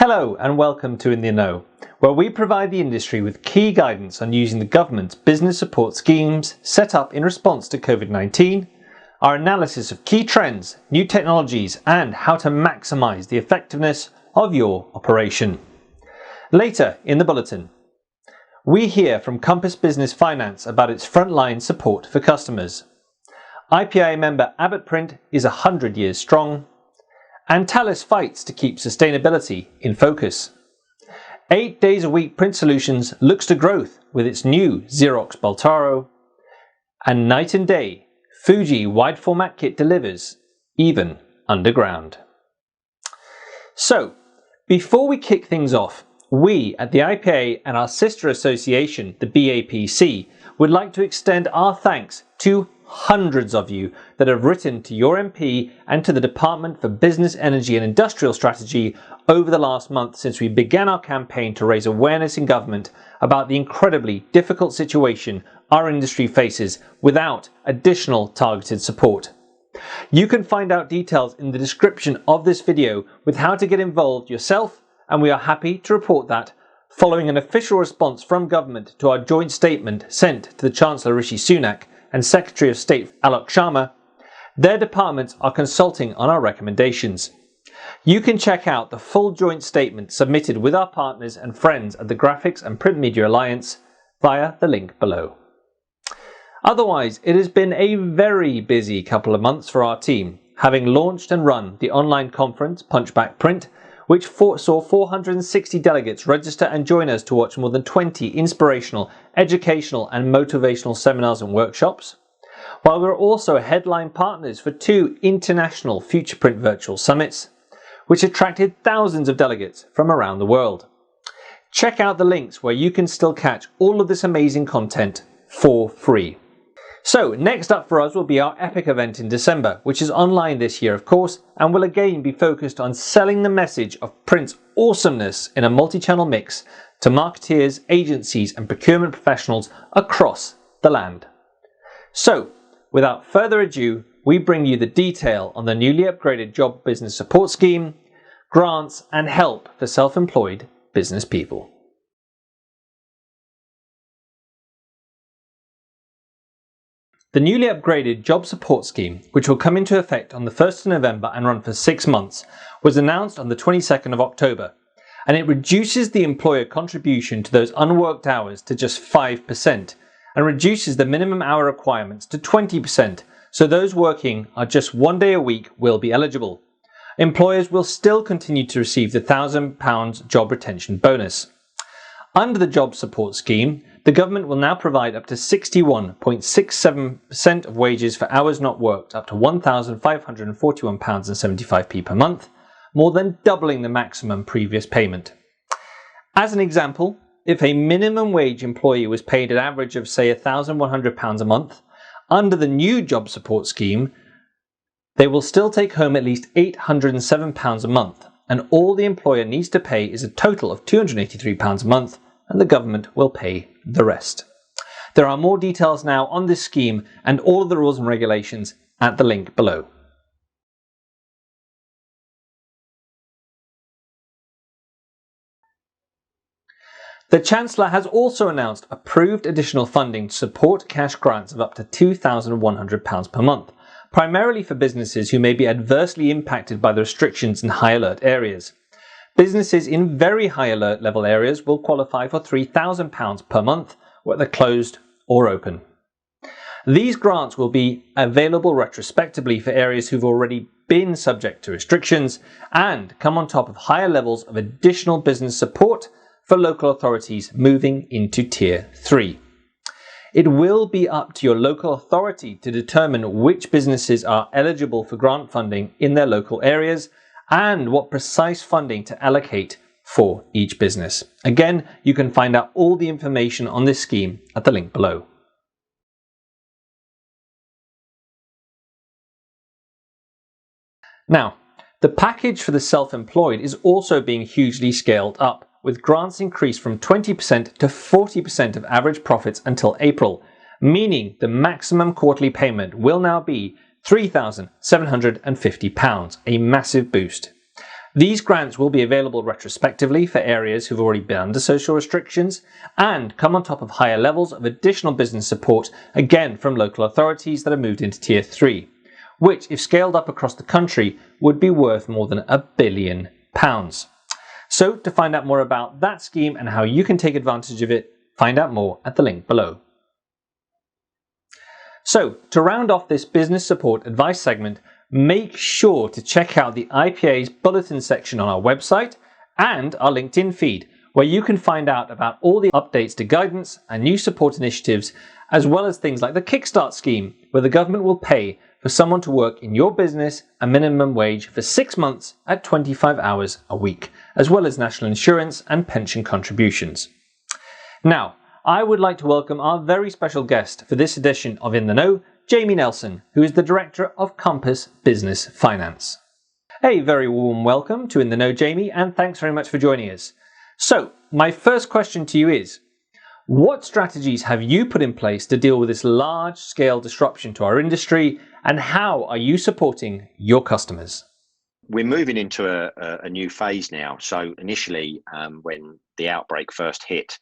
Hello and welcome to In the Know, where we provide the industry with key guidance on using the government's business support schemes set up in response to COVID-19, our analysis of key trends, new technologies, and how to maximise the effectiveness of your operation. Later in the bulletin, we hear from Compass Business Finance about its frontline support for customers. IPIA Member Abbot Print is 100 years strong. Antalis fights to keep sustainability in focus. 8 days a week Print Solutions looks to growth with its new Xerox Baltoro. And night and day, Fuji wide format kit delivers, even underground. So, before we kick things off, we at the IPA and our sister association, the BAPC, would like to extend our thanks to hundreds of you that have written to your MP and to the Department for Business, Energy and Industrial Strategy over the last month since we began our campaign to raise awareness in government about the incredibly difficult situation our industry faces without additional targeted support. You can find out details in the description of this video with how to get involved yourself, and we are happy to report that following an official response from government to our joint statement sent to the Chancellor Rishi Sunak and Secretary of State Alok Sharma, their departments are consulting on our recommendations. You can check out the full joint statement submitted with our partners and friends at the Graphics and Print Media Alliance via the link below. Otherwise, it has been a very busy couple of months for our team, having launched and run the online conference Punchback Print, which saw 460 delegates register and join us to watch more than 20 inspirational, educational and motivational seminars and workshops, while we're also headline partners for 2 international FuturePrint virtual summits, which attracted thousands of delegates from around the world. Check out the links where you can still catch all of this amazing content for free. So next up for us will be our Epic event in December, which is online this year of course, and will again be focused on selling the message of print's awesomeness in a multi-channel mix to marketeers, agencies and procurement professionals across the land. So without further ado, we bring you the detail on the newly upgraded Job Business Support Scheme, grants and help for self-employed business people. The newly upgraded Job Support Scheme, which will come into effect on the 1st of November and run for 6 months, was announced on the 22nd of October, and it reduces the employer contribution to those unworked hours to just 5% and reduces the minimum hour requirements to 20%, so those working are just 1 day a week will be eligible. Employers will still continue to receive the £1,000 job retention bonus. Under the Job Support Scheme, the government will now provide up to 61.67% of wages for hours not worked up to £1,541.75 per month, more than doubling the maximum previous payment. As an example, if a minimum wage employee was paid an average of say £1,100 a month, under the new Job Support Scheme, they will still take home at least £807 a month, and all the employer needs to pay is a total of £283 a month, and the government will pay the rest. There are more details now on this scheme and all of the rules and regulations at the link below. The Chancellor has also announced approved additional funding to support cash grants of up to £2,100 per month, primarily for businesses who may be adversely impacted by the restrictions in high alert areas. Businesses in very high alert level areas will qualify for £3,000 per month, whether closed or open. These grants will be available retrospectively for areas who've already been subject to restrictions and come on top of higher levels of additional business support for local authorities moving into Tier 3. It will be up to your local authority to determine which businesses are eligible for grant funding in their local areas and what precise funding to allocate for each business. Again, you can find out all the information on this scheme at the link below. Now, the package for the self-employed is also being hugely scaled up, with grants increased from 20% to 40% of average profits until April, meaning the maximum quarterly payment will now be £3,750, a massive boost. These grants will be available retrospectively for areas who've already been under social restrictions and come on top of higher levels of additional business support, again from local authorities that have moved into Tier 3, which, if scaled up across the country, would be worth more than £1 billion. So, to find out more about that scheme and how you can take advantage of it, find out more at the link below. So, to round off this business support advice segment, make sure to check out the IPIA's bulletin section on our website and our LinkedIn feed, where you can find out about all the updates to guidance and new support initiatives, as well as things like the Kickstart scheme, where the government will pay for someone to work in your business a minimum wage for 6 months at 25 hours a week, as well as national insurance and pension contributions. Now, I would like to welcome our very special guest for this edition of In the Know, Jamie Nelson, who is the Director of Compass Business Finance. A very warm welcome to In the Know, Jamie, and thanks very much for joining us. So, my first question to you is, what strategies have you put in place to deal with this large-scale disruption to our industry, and how are you supporting your customers? We're moving into a new phase now. So initially, when the outbreak first hit,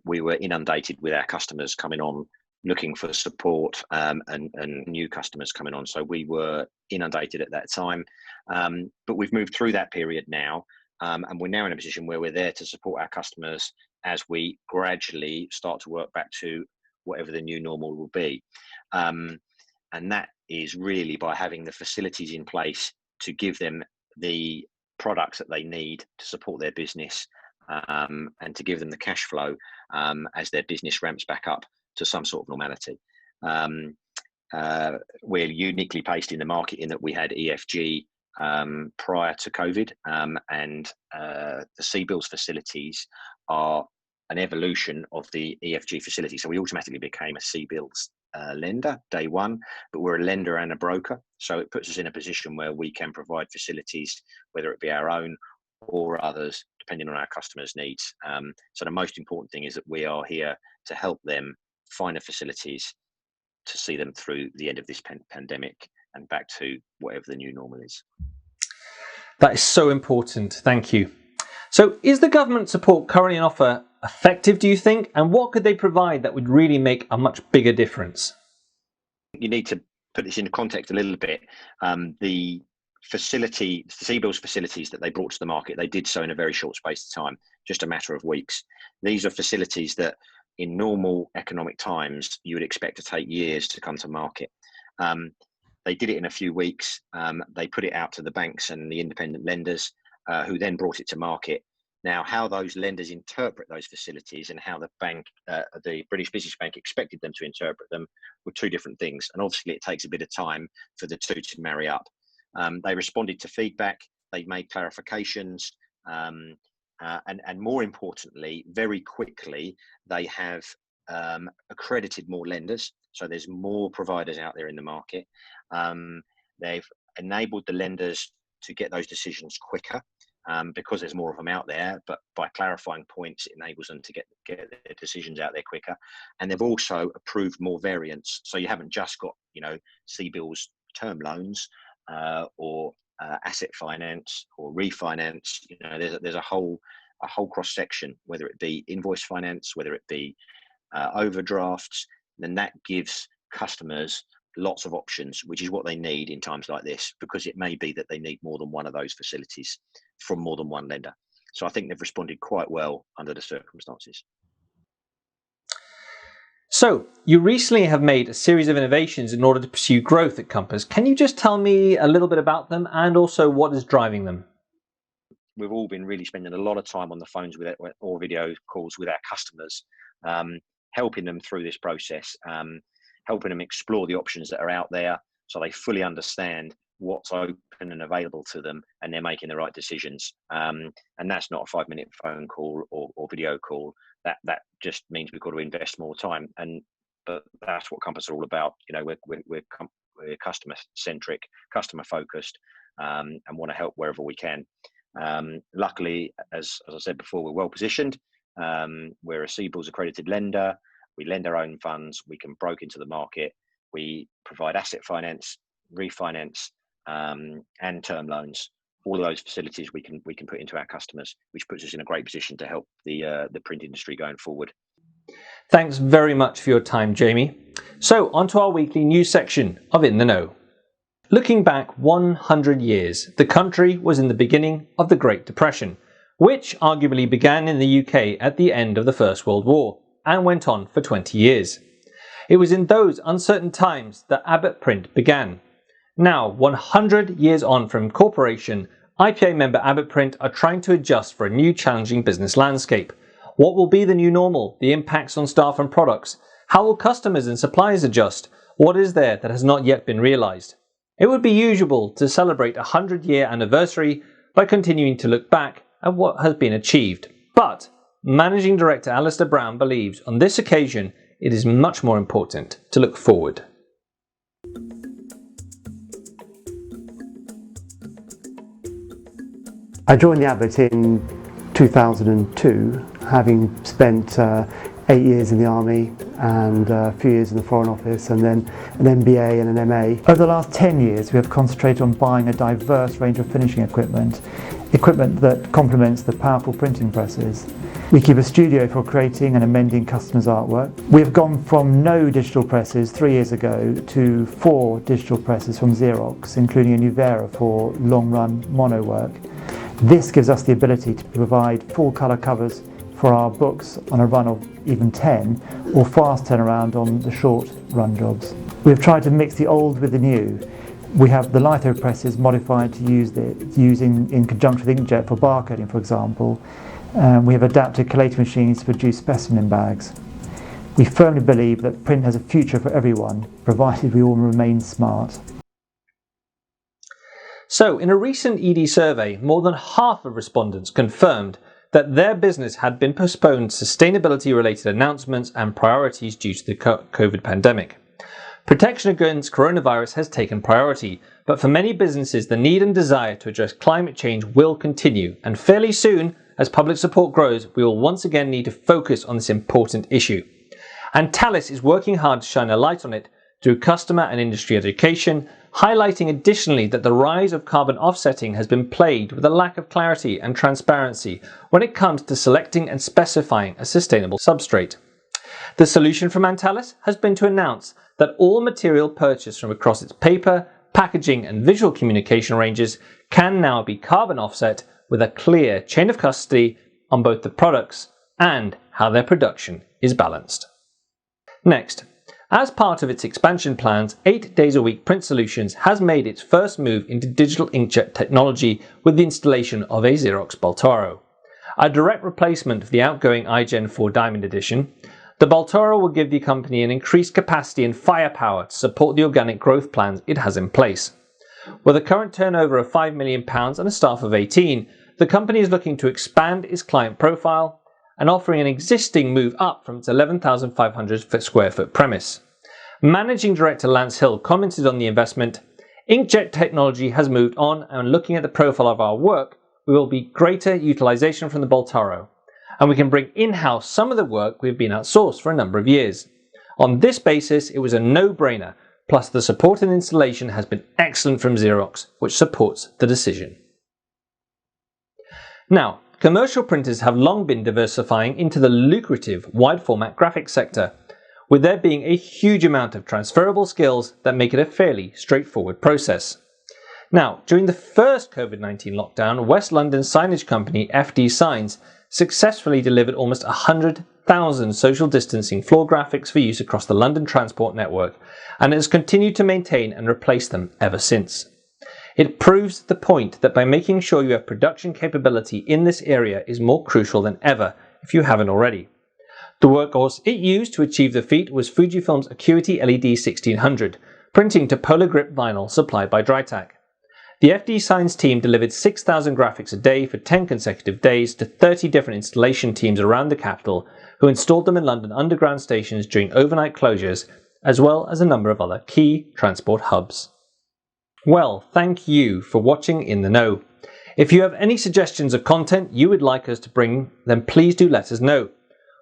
we were inundated with our customers coming on looking for support and new customers coming on. So we were inundated at that time. But we've moved through that period now, and we're now in a position where we're there to support our customers as we gradually start to work back to whatever the new normal will be. And that is really by having the facilities in place to give them the products that they need to support their business, and to give them the cash flow as their business ramps back up to some sort of normality. We're uniquely placed in the market in that we had EFG prior to COVID, and the CBILS facilities are an evolution of the EFG facility. So we automatically became a CBILS lender day one, but we're a lender and a broker. So it puts us in a position where we can provide facilities, whether it be our own or others, depending on our customers' needs. So the most important thing is that we are here to help them find the facilities to see them through the end of this pandemic and back to whatever the new normal is. That is so important. Thank you. So is the government support currently on offer effective, do you think? And what could they provide that would really make a much bigger difference? You need to put this into context a little bit. The CBILS facilities that they brought to the market, they did so in a very short space of time, just a matter of weeks. These are facilities that in normal economic times, you would expect to take years to come to market. They did it in a few weeks. They put it out to the banks and the independent lenders, who then brought it to market. Now, how those lenders interpret those facilities and how the bank, the British Business Bank, expected them to interpret them were two different things. And obviously, it takes a bit of time for the two to marry up. They responded to feedback. They made clarifications. And more importantly, very quickly, they have accredited more lenders. So there's more providers out there in the market. They've enabled the lenders to get those decisions quicker, because there's more of them out there, but by clarifying points, it enables them to get their decisions out there quicker. And they've also approved more variants. So you haven't just got, CBILS term loans, or asset finance or refinance. There's a whole cross section, whether it be invoice finance, whether it be overdrafts. Then that gives customers lots of options, which is what they need in times like this, because it may be that they need more than one of those facilities from more than one lender. So I think they've responded quite well under the circumstances. So, you recently have made a series of innovations in order to pursue growth at Compass. Can you just tell me a little bit about them and also what is driving them? We've all been really spending a lot of time on the phones or video calls with our customers, helping them through this process, helping them explore the options that are out there so they fully understand what's open and available to them, and they're making the right decisions. And that's not a 5-minute phone call or video call. That just means we've got to invest more time. But that's what Compass are all about. We're customer centric, customer focused, and want to help wherever we can. Luckily, as I said before, we're well positioned. We're a CBILS accredited lender. We lend our own funds. We can broker into the market. We provide asset finance, refinance, and term loans. all of those facilities we can put into our customers, which puts us in a great position to help the print industry going forward. Thanks very much for your time, Jamie. So on to our weekly news section of In the Know. Looking back 100 years, the country was in the beginning of the Great Depression, which arguably began in the UK at the end of the First World War and went on for 20 years. It was in those uncertain times that Abbot Print began. Now, 100 years on from incorporation, IPIA Member Abbot Print are trying to adjust for a new challenging business landscape. What will be the new normal? The impacts on staff and products? How will customers and suppliers adjust? What is there that has not yet been realised? It would be usual to celebrate a 100-year anniversary by continuing to look back at what has been achieved. But Managing Director Alistair Brown believes on this occasion it is much more important to look forward. I joined the Abbot in 2002, having spent 8 years in the Army and a few years in the Foreign Office, and then an MBA and an MA. Over the last 10 years we have concentrated on buying a diverse range of finishing equipment that complements the powerful printing presses. We keep a studio for creating and amending customers' artwork. We have gone from no digital presses 3 years ago to 4 digital presses from Xerox, including a new Vera for long-run mono work. This gives us the ability to provide full colour covers for our books on a run of even 10, or fast turnaround on the short run jobs. We've tried to mix the old with the new. We have the litho presses modified to use in conjunction with inkjet for barcoding, for example. We have adapted collator machines to produce specimen bags. We firmly believe that print has a future for everyone, provided we all remain smart. So, in a recent ED survey, more than half of respondents confirmed that their business had been postponed sustainability-related announcements and priorities due to the COVID pandemic. Protection against coronavirus has taken priority, but for many businesses the need and desire to address climate change will continue, and fairly soon, as public support grows, we will once again need to focus on this important issue. Antalis is working hard to shine a light on it through customer and industry education, highlighting additionally that the rise of carbon offsetting has been plagued with a lack of clarity and transparency when it comes to selecting and specifying a sustainable substrate. The solution from Antalis has been to announce that all material purchased from across its paper, packaging and visual communication ranges can now be carbon offset with a clear chain of custody on both the products and how their production is balanced. Next, as part of its expansion plans, 8 days a week Print Solutions has made its first move into digital inkjet technology with the installation of a Xerox Baltoro. A direct replacement of the outgoing iGen 4 Diamond Edition, the Baltoro will give the company an increased capacity and firepower to support the organic growth plans it has in place. With a current turnover of £5 million and a staff of 18, the company is looking to expand its client profile and offering an existing move up from its 11,500 square foot premise. Managing Director Lance Hill commented on the investment, "Inkjet technology has moved on, and looking at the profile of our work, we will be greater utilization from the Baltoro, and we can bring in-house some of the work we've been outsourced for a number of years. On this basis, it was a no-brainer, plus the support and installation has been excellent from Xerox, which supports the decision." Now, commercial printers have long been diversifying into the lucrative wide-format graphics sector, with there being a huge amount of transferable skills that make it a fairly straightforward process. Now, during the first COVID-19 lockdown, West London signage company FD Signs successfully delivered almost 100,000 social distancing floor graphics for use across the London transport network, and has continued to maintain and replace them ever since. It proves the point that by making sure you have production capability in this area is more crucial than ever if you haven't already. The workhorse it used to achieve the feat was Fujifilm's Acuity LED 1600, printing to Polar Grip vinyl supplied by Drytac. The FD Signs team delivered 6,000 graphics a day for 10 consecutive days to 30 different installation teams around the capital, who installed them in London Underground stations during overnight closures, as well as a number of other key transport hubs. Well, thank you for watching In the Know. If you have any suggestions of content you would like us to bring, then please do let us know.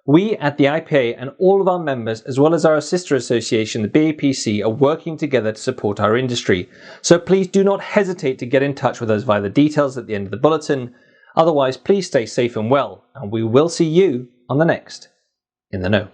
We at the IPA and all of our members, as well as our sister association, the BAPC, are working together to support our industry. So please do not hesitate to get in touch with us via the details at the end of the bulletin. Otherwise, please stay safe and well, and we will see you on the next In the Know.